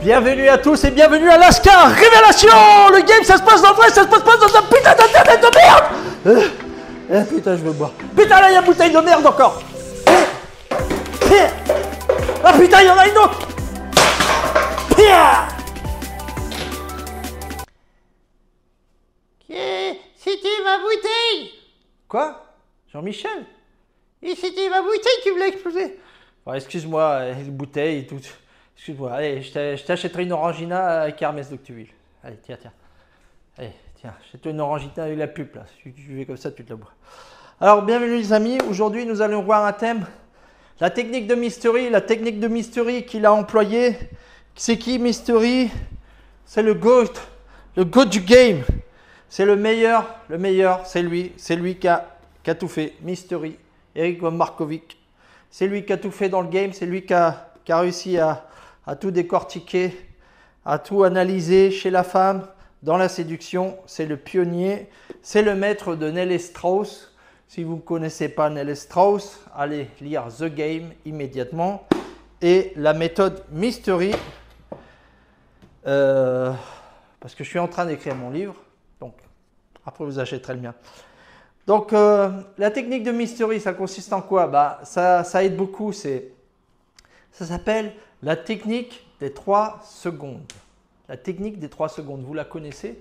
Bienvenue à tous et bienvenue à Lascar Révélation. Le game, ça se passe dans le vrai, ça se passe pas dans un putain d'internet de merde. Putain, je veux boire. Putain, là, il y a une bouteille de merde encore. Ah putain, il y en a une autre. C'était ma bouteille. Quoi? Jean-Michel? Et c'était ma bouteille qui voulait exploser. Bon, excuse-moi, une bouteille et tout. Excuse-moi, allez, je t'achèterai une Orangina avec Hermès d'Octeville. Allez, tiens. Allez, tiens, j'achète une Orangina avec la pulpe là. Si tu fais comme ça, tu te la bois. Alors, bienvenue les amis. Aujourd'hui, nous allons voir un thème. La technique de Mystery. La technique de Mystery qu'il a employée. C'est qui Mystery? C'est le GOAT. Le GOAT du game. C'est le meilleur, c'est lui. C'est lui qui a tout fait. Mystery. Eric Markovic. C'est lui qui a tout fait dans le game. C'est lui qui a réussi à tout décortiquer, à tout analyser chez la femme, dans la séduction. C'est le pionnier. C'est le maître de Nelly Strauss. Si vous ne connaissez pas Nelly Strauss, allez lire The Game immédiatement. Et la méthode Mystery, parce que je suis en train d'écrire mon livre. Donc, après vous achèterez le mien. Donc, la technique de Mystery, ça consiste en quoi? Bah, ça aide beaucoup. Ça s'appelle la technique des 3 secondes. La technique des 3 secondes, vous la connaissez?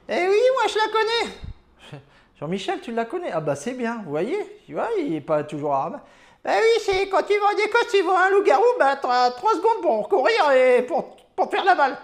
Eh oui, moi je la connais. Jean-Michel, tu la connais? Ah bah c'est bien, vous voyez, tu vois, il n'est pas toujours armé. Bah oui, c'est quand tu vas en Écosse, tu vois un loup-garou, bah tu as 3 secondes pour courir et pour te faire la balle.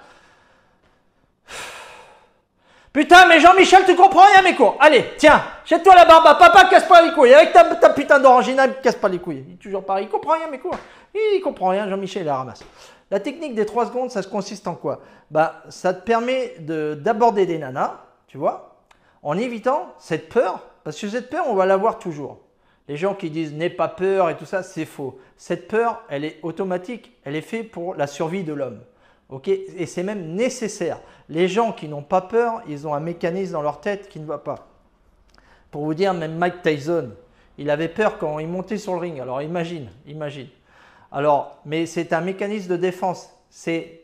Putain, mais Jean-Michel, tu comprends rien mes cours. Allez, tiens, jette-toi la barbe à papa, casse pas les couilles. Avec ta putain d'orangina, casse pas les couilles. Il est toujours pareil, il comprend rien mes cours. Il comprend rien, Jean-Michel, il la ramasse. La technique des 3 secondes, ça se consiste en quoi? Bah, ça te permet d'aborder des nanas, tu vois, en évitant cette peur, parce que cette peur, on va l'avoir toujours. Les gens qui disent « n'aie pas peur » et tout ça, c'est faux. Cette peur, elle est automatique, elle est faite pour la survie de l'homme. Okay, et c'est même nécessaire. Les gens qui n'ont pas peur, ils ont un mécanisme dans leur tête qui ne va pas. Pour vous dire, même Mike Tyson, il avait peur quand il montait sur le ring. Alors imagine. Alors, mais c'est un mécanisme de défense. C'est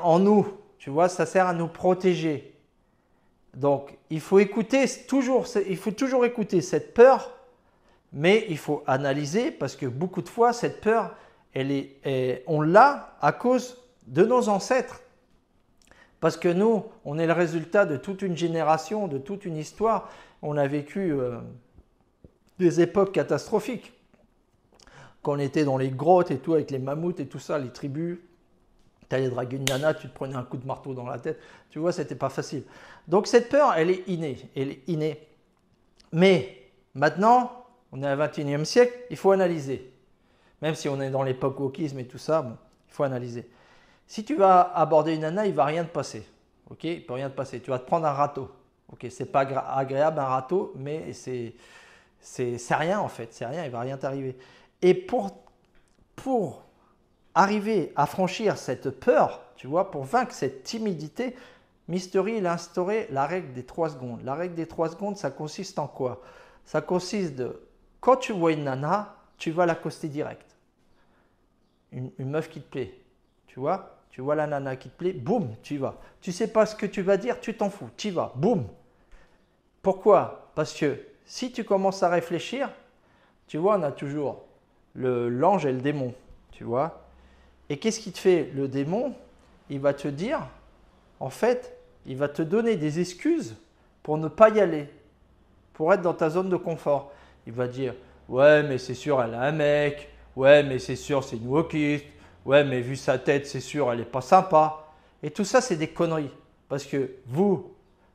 en nous, tu vois, ça sert à nous protéger. Donc, il faut toujours écouter cette peur, mais il faut analyser parce que beaucoup de fois, cette peur, on l'a à cause de nos ancêtres. Parce que nous, on est le résultat de toute une génération, de toute une histoire. On a vécu des époques catastrophiques. Quand on était dans les grottes et tout, avec les mammouths et tout ça, les tribus, tu allais draguer une nana, tu te prenais un coup de marteau dans la tête. Tu vois, c'était pas facile. Donc cette peur, elle est innée. Mais maintenant, on est au XXIe siècle, il faut analyser. Même si on est dans l'époque wokisme et tout ça, bon, il faut analyser. Si tu vas aborder une nana, il ne va rien te passer. Ok, il ne peut rien te passer. Tu vas te prendre un râteau. Ok, c'est pas agréable un râteau, mais c'est rien en fait. C'est rien, il ne va rien t'arriver. Et pour arriver à franchir cette peur, tu vois, pour vaincre cette timidité, Mystery, il a instauré la règle des 3 secondes. La règle des 3 secondes, ça consiste en quoi? Ça consiste de, quand tu vois une nana, tu vas l'accoster direct. Une meuf qui te plaît, tu vois la nana qui te plaît, boum, tu y vas. Tu ne sais pas ce que tu vas dire, tu t'en fous, tu y vas, boum. Pourquoi? Parce que si tu commences à réfléchir, tu vois, on a toujours l'ange et le démon, tu vois. Et qu'est-ce qui te fait? Le démon, il va te dire, en fait, il va te donner des excuses pour ne pas y aller, pour être dans ta zone de confort. Il va dire, ouais, mais c'est sûr, elle a un mec. Ouais, mais c'est sûr, c'est une wokiste. Ouais, mais vu sa tête, c'est sûr, elle n'est pas sympa. Et tout ça, c'est des conneries. Parce que vous,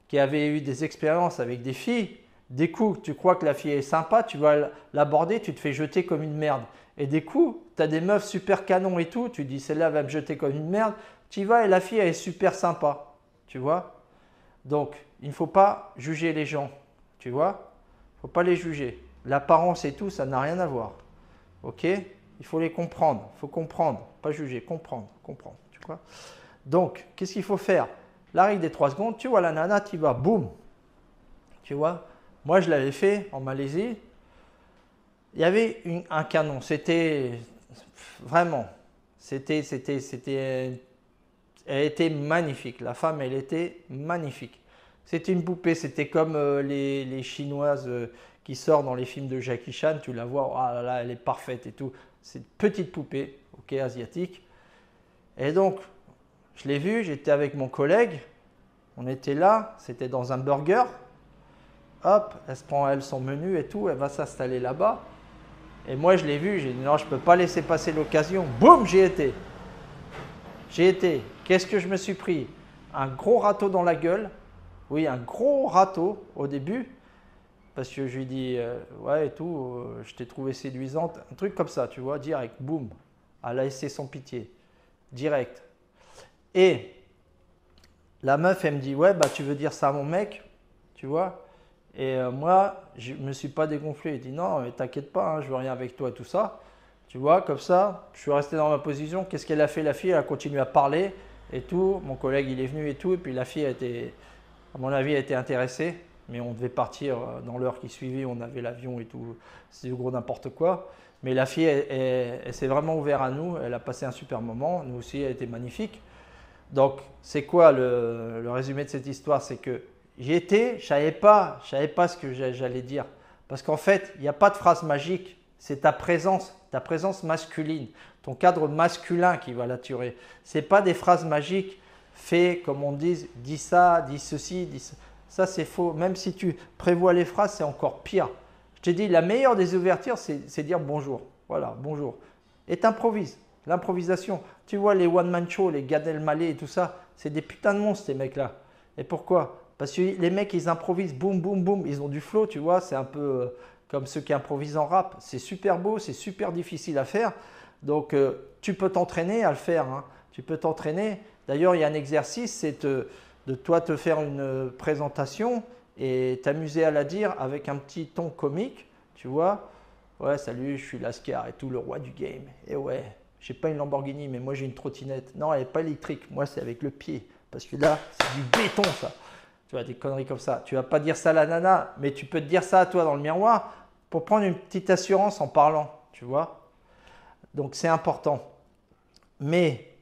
qui avez eu des expériences avec des filles, des coups, tu crois que la fille est sympa, tu vas l'aborder, tu te fais jeter comme une merde. Et des coups, tu as des meufs super canons et tout, tu dis celle-là va me jeter comme une merde. Tu y vas et la fille, elle est super sympa. Tu vois? Donc, il ne faut pas juger les gens. Tu vois? Il ne faut pas les juger. L'apparence et tout, ça n'a rien à voir. Ok, il faut les comprendre, il faut comprendre, pas juger, comprendre, tu vois. Donc, qu'est-ce qu'il faut faire? La règle des 3 secondes, tu vois la nana, tu vas, boum. Tu vois, moi je l'avais fait en Malaisie. Il y avait un canon, c'était vraiment, Elle était magnifique. La femme, elle était magnifique. C'était une poupée. C'était comme les Chinoises qui sortent dans les films de Jackie Chan. Tu la vois, oh là là, elle est parfaite et tout. C'est une petite poupée, ok, asiatique. Et donc, je l'ai vue, j'étais avec mon collègue. On était là, c'était dans un burger. Hop, elle se prend elle son menu et tout. Elle va s'installer là-bas. Et moi, je l'ai vue. J'ai dit non, je ne peux pas laisser passer l'occasion. Boum, j'y étais. Qu'est-ce que je me suis pris? Un gros râteau dans la gueule. Oui, un gros râteau au début. Parce que je lui dis, ouais et tout, je t'ai trouvé séduisante. Un truc comme ça, tu vois, direct, boum. Elle a laissé son pitié. Direct. Et la meuf, elle me dit, ouais, bah tu veux dire ça à mon mec, tu vois. Et moi, je ne me suis pas dégonflé. Il dit, non, mais t'inquiète pas, hein, je veux rien avec toi et tout ça. Tu vois, comme ça, je suis resté dans ma position. Qu'est-ce qu'elle a fait, la fille? Elle a continué à parler et tout. Mon collègue, il est venu et tout. Et puis la fille, à mon avis, elle était intéressée. Mais on devait partir dans l'heure qui suivait. On avait l'avion et tout. C'est du gros n'importe quoi. Mais la fille, elle s'est vraiment ouverte à nous. Elle a passé un super moment. Nous aussi, elle était magnifique. Donc, c'est quoi le résumé de cette histoire? C'est que j'y étais, je ne savais pas ce que j'allais dire. Parce qu'en fait, il n'y a pas de phrase magique. C'est ta présence masculine, ton cadre masculin qui va l'attirer. Ce n'est pas des phrases magiques faites comme on dit, dis ça, dis ceci, dis ça. Ça, c'est faux. Même si tu prévois les phrases, c'est encore pire. Je t'ai dit, la meilleure des ouvertures, c'est dire bonjour. Voilà, bonjour. Et t'improvises. L'improvisation. Tu vois, les one-man show, les Gad Elmaleh et tout ça, c'est des putains de monstres, ces mecs-là. Et pourquoi? Parce que les mecs, ils improvisent, boum, boum, boum. Ils ont du flow, tu vois. C'est un peu comme ceux qui improvisent en rap. C'est super beau, c'est super difficile à faire. Donc, tu peux t'entraîner à le faire. Hein. Tu peux t'entraîner. D'ailleurs, il y a un exercice, c'est de toi te faire une présentation et t'amuser à la dire avec un petit ton comique, tu vois. Ouais, salut, je suis Lascar et tout, le roi du game. Et ouais, j'ai pas une Lamborghini, mais moi j'ai une trottinette. Non, elle n'est pas électrique, moi c'est avec le pied. Parce que là, c'est du béton ça. Tu vois, des conneries comme ça. Tu vas pas dire ça à la nana, mais tu peux te dire ça à toi dans le miroir pour prendre une petite assurance en parlant, tu vois. Donc c'est important. Mais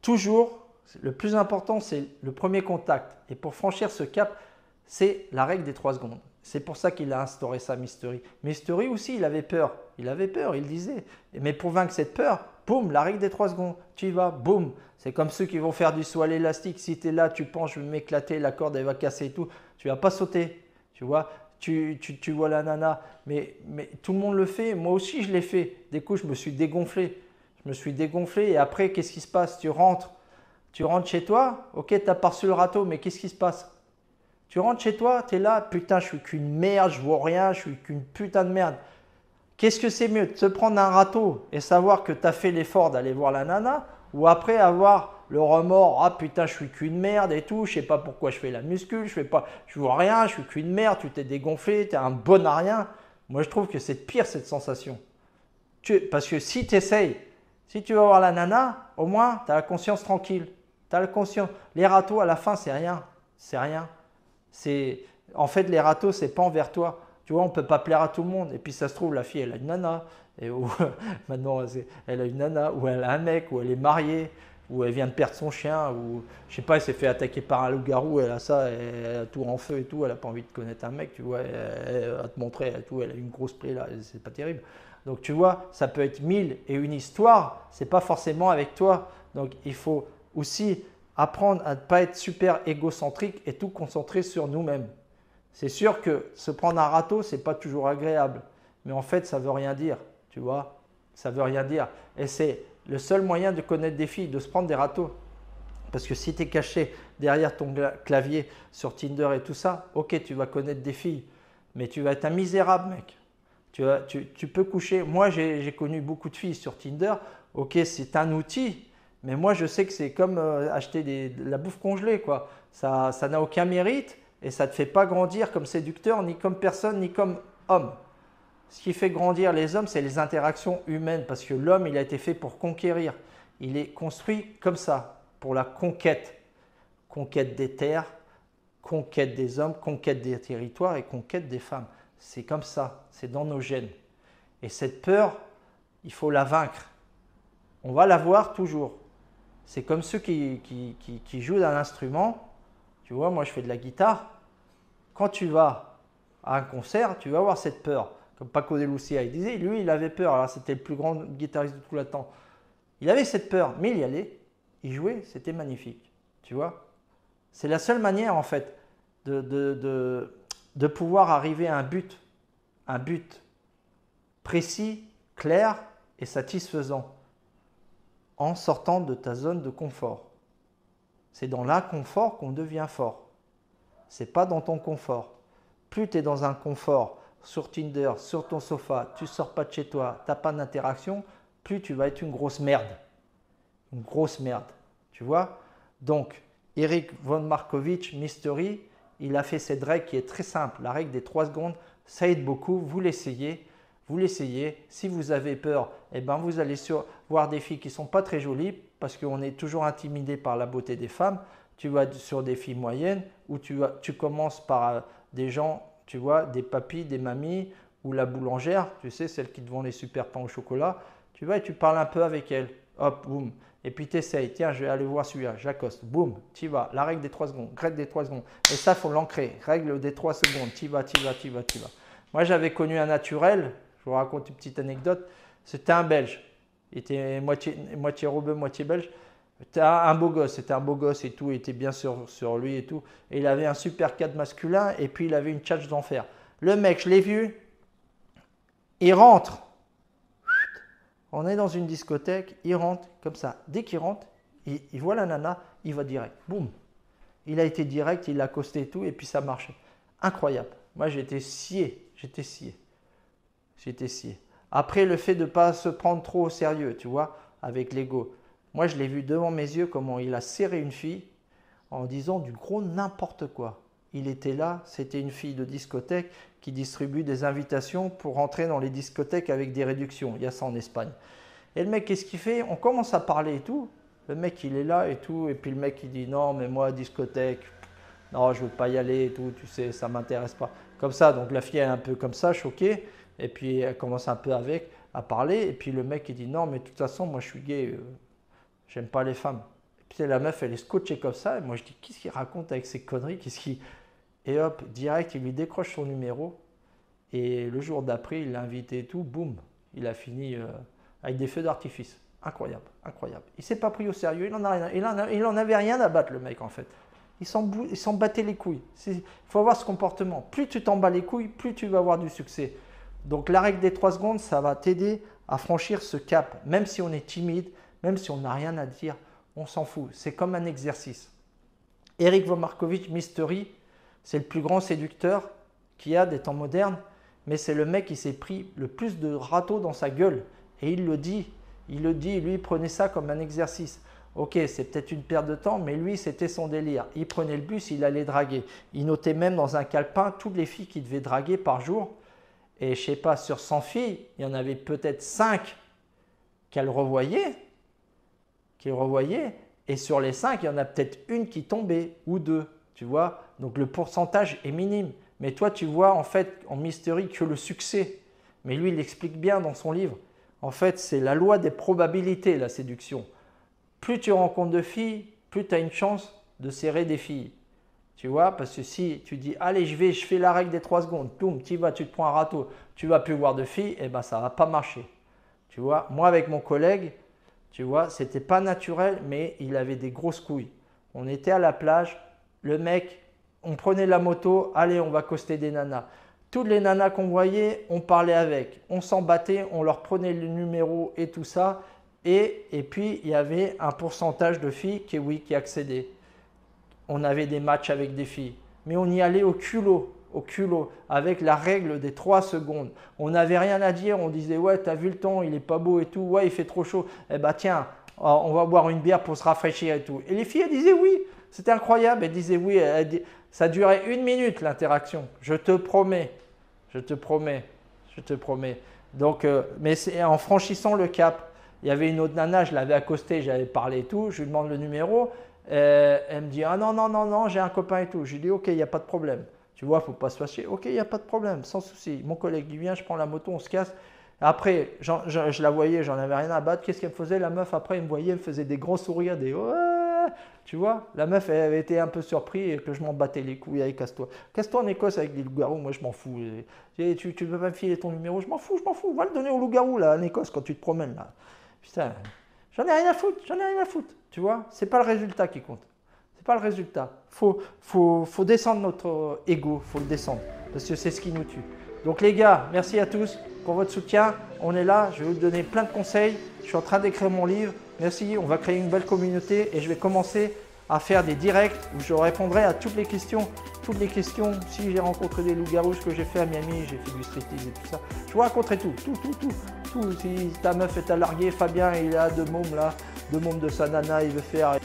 toujours, le plus important, c'est le premier contact. Et pour franchir ce cap, c'est la règle des 3 secondes. C'est pour ça qu'il a instauré ça, Mystery. Mystery aussi, il avait peur. Il avait peur, il disait. Mais pour vaincre cette peur, boum, la règle des 3 secondes. Tu y vas, boum. C'est comme ceux qui vont faire du saut à l'élastique. Si tu es là, tu penses, je vais m'éclater, la corde, elle va casser et tout. Tu ne vas pas sauter. Tu vois, tu vois la nana. Mais tout le monde le fait. Moi aussi, je l'ai fait. Des coups, je me suis dégonflé. Et après, qu'est-ce qui se passe? Tu rentres chez toi, ok, tu as reçu le râteau, mais qu'est-ce qui se passe? Tu rentres chez toi, tu es là, putain, je suis qu'une merde, je vois rien, je suis qu'une putain de merde. Qu'est-ce que c'est mieux, de se prendre un râteau et savoir que tu as fait l'effort d'aller voir la nana, ou après avoir le remords, ah putain, je suis qu'une merde et tout, je sais pas pourquoi je fais la muscu, je vois rien, je suis qu'une merde, tu t'es dégonflé, tu es un bon à rien. Moi, je trouve que c'est pire cette sensation. Parce que si tu essayes, si tu vas voir la nana, au moins, tu as la conscience tranquille. Tu as la conscience. Les râteaux, à la fin, c'est rien. C'est rien. En fait, les râteaux, c'est pas envers toi. Tu vois, on ne peut pas plaire à tout le monde. Et puis, ça se trouve, la fille, elle a une nana. Maintenant, elle a une nana, ou elle a un mec, ou elle est mariée, ou elle vient de perdre son chien, ou je sais pas, elle s'est fait attaquer par un loup-garou, elle a ça, elle a tout en feu et tout, elle n'a pas envie de connaître un mec, tu vois, elle va te montrer et tout, elle a une grosse plaie là, c'est pas terrible. Donc tu vois, ça peut être 1001 histoires, c'est pas forcément avec toi. Donc il faut aussi apprendre à ne pas être super égocentrique et tout concentrer sur nous-mêmes. C'est sûr que se prendre un râteau, c'est pas toujours agréable, mais en fait ça veut rien dire, tu vois, ça veut rien dire. Et c'est le seul moyen de connaître des filles, de se prendre des râteaux. Parce que si tu es caché derrière ton clavier sur Tinder et tout ça, ok, tu vas connaître des filles, mais tu vas être un misérable, mec. Tu peux coucher. Moi, j'ai connu beaucoup de filles sur Tinder. Ok, c'est un outil, mais moi, je sais que c'est comme acheter de la bouffe congelée, quoi. Ça n'a aucun mérite et ça ne te fait pas grandir comme séducteur, ni comme personne, ni comme homme. Ce qui fait grandir les hommes, c'est les interactions humaines parce que l'homme, il a été fait pour conquérir. Il est construit comme ça, pour la conquête. Conquête des terres, conquête des hommes, conquête des territoires et conquête des femmes. C'est comme ça, c'est dans nos gènes. Et cette peur, il faut la vaincre. on va la voir toujours. C'est comme ceux qui jouent d'un instrument. Tu vois, moi je fais de la guitare. Quand tu vas à un concert, tu vas avoir cette peur. Comme Paco de Lucia, il disait, lui il avait peur. Alors c'était le plus grand guitariste de tout le temps. Il avait cette peur, mais il y allait. Il jouait, c'était magnifique. Tu vois, c'est la seule manière en fait de pouvoir arriver à un but précis, clair et satisfaisant en sortant de ta zone de confort. C'est dans l'inconfort qu'on devient fort. C'est pas dans ton confort. Plus tu es dans un confort sur Tinder, sur ton sofa, tu sors pas de chez toi, tu n'as pas d'interaction, plus tu vas être une grosse merde. Une grosse merde. Tu vois? Donc, Eric von Markovitch, Mystery, il a fait cette règle qui est très simple. La règle des 3 secondes, ça aide beaucoup. Vous l'essayez. Vous l'essayez. Si vous avez peur, eh ben vous allez voir des filles qui ne sont pas très jolies parce qu'on est toujours intimidé par la beauté des femmes. Tu vas sur des filles moyennes où tu commences par des gens, tu vois, des papis, des mamies ou la boulangère, tu sais, celle qui te vend les super pains au chocolat. Tu vas et tu parles un peu avec elle. Hop, boum. Et puis tu essayes. Tiens, je vais aller voir celui-là. J'accoste. Boum, tu y vas. La règle des 3 secondes. Règle des 3 secondes. Et ça, il faut l'ancrer. Règle des 3 secondes. Tu y vas, tu y vas, tu y vas, tu y vas. Moi, j'avais connu un naturel. Je vous raconte une petite anecdote. C'était un Belge. Il était moitié rebeu, moitié belge. C'était un beau gosse. C'était un beau gosse et tout. Il était bien sur lui et tout. Et il avait un super cadre masculin. Et puis, il avait une tchatche d'enfer. Le mec, je l'ai vu. Il rentre. On est dans une discothèque, il rentre comme ça. Dès qu'il rentre, il voit la nana, il va direct. Boum. Il a été direct, il l'a accosté et tout, et puis ça marchait. Incroyable. Moi, j'étais scié. Après, le fait de ne pas se prendre trop au sérieux, tu vois, avec l'ego. Moi, je l'ai vu devant mes yeux comment il a serré une fille en disant du gros n'importe quoi. Il était là, c'était une fille de discothèque qui distribue des invitations pour rentrer dans les discothèques avec des réductions. Il y a ça en Espagne. Et le mec, qu'est-ce qu'il fait? On commence à parler et tout. Le mec, il est là et tout. Et puis le mec, il dit non, mais moi, discothèque, non, je ne veux pas y aller et tout. Tu sais, ça ne m'intéresse pas. Comme ça, donc la fille est un peu comme ça, choquée. Et puis elle commence un peu à parler. Et puis le mec, il dit non, mais de toute façon, moi, je suis gay. J'aime pas les femmes. Et puis la meuf, elle est scotchée comme ça. Et moi, je dis, qu'est-ce qu'il raconte avec ces conneries? Et hop, direct, il lui décroche son numéro. Et le jour d'après, il l'a invité et tout. Boum, il a fini avec des feux d'artifice. Incroyable, incroyable. Il ne s'est pas pris au sérieux. Il en avait rien à battre, le mec, en fait. Il s'en battait les couilles. Il faut avoir ce comportement. Plus tu t'en bats les couilles, plus tu vas avoir du succès. Donc, la règle des 3 secondes, ça va t'aider à franchir ce cap. Même si on est timide, même si on n'a rien à dire, on s'en fout. C'est comme un exercice. Eric von Markovitch, Mystery, c'est le plus grand séducteur qu'il y a des temps modernes, mais c'est le mec qui s'est pris le plus de râteaux dans sa gueule. Et il le dit, lui, il prenait ça comme un exercice. Ok, c'est peut-être une perte de temps, mais lui, c'était son délire. Il prenait le bus, il allait draguer. Il notait même dans un calepin toutes les filles qu'il devait draguer par jour. Et je ne sais pas, sur 100 filles, il y en avait peut-être 5 qu'il revoyait. Et sur les 5, il y en a peut-être une qui tombait, ou 2. Tu vois, donc le pourcentage est minime. Mais toi, tu vois en fait en Mystery que le succès. Mais lui, il explique bien dans son livre. En fait, c'est la loi des probabilités, la séduction. Plus tu rencontres de filles, plus tu as une chance de serrer des filles. Tu vois, parce que si tu dis, allez, je fais la règle des 3 secondes, boum, tu vas, tu te prends un râteau, tu vas plus voir de filles, et ben ça ne va pas marcher. Tu vois, moi avec mon collègue, tu vois, c'était pas naturel, mais il avait des grosses couilles. On était à la plage. Le mec, on prenait la moto, allez, on va accoster des nanas. Toutes les nanas qu'on voyait, on parlait avec. On s'en battait, on leur prenait le numéro et tout ça. Et puis, il y avait un pourcentage de filles qui accédaient. On avait des matchs avec des filles. Mais on y allait au culot, avec la règle des 3 secondes. On n'avait rien à dire, on disait, ouais, t'as vu le temps, il n'est pas beau et tout. Ouais, il fait trop chaud. Eh ben tiens, on va boire une bière pour se rafraîchir et tout. Et les filles, elles disaient oui. C'était incroyable. Elle disait oui. Ça durait 1 minute l'interaction. Je te promets. Donc, mais c'est en franchissant le cap. Il y avait une autre nana, je l'avais accostée, j'avais parlé et tout. Je lui demande le numéro. Elle me dit ah non, j'ai un copain et tout. Je lui dis ok, il n'y a pas de problème. Tu vois, il ne faut pas se fâcher. Ok, il n'y a pas de problème, sans souci. Mon collègue il vient, je prends la moto, on se casse. Après, je la voyais, j'en avais rien à battre. Qu'est-ce qu'elle me faisait la meuf? Après, elle me voyait, elle me faisait des gros sourires, des ouais. Tu vois, la meuf, elle avait été un peu surprise et que je m'en battais les couilles. Allez, casse-toi. Casse-toi en Écosse avec des loups-garous, moi je m'en fous. Tu veux pas me filer ton numéro? Je m'en fous, je m'en fous. Va le donner aux loups-garous là, en Écosse quand tu te promènes là. Putain, j'en ai rien à foutre, j'en ai rien à foutre. Tu vois, c'est pas le résultat qui compte. C'est pas le résultat. Faut descendre notre ego, faut le descendre parce que c'est ce qui nous tue. Donc les gars, merci à tous pour votre soutien. On est là, je vais vous donner plein de conseils. Je suis en train d'écrire mon livre. Merci, on va créer une belle communauté et je vais commencer à faire des directs où je répondrai à toutes les questions. Si j'ai rencontré des loups-garous, ce que j'ai fait à Miami, j'ai fait du striptease et tout ça. Je vous raconterai tout. Si ta meuf est à larguer, Fabien il a deux mômes là, deux mômes de sa nana, il veut faire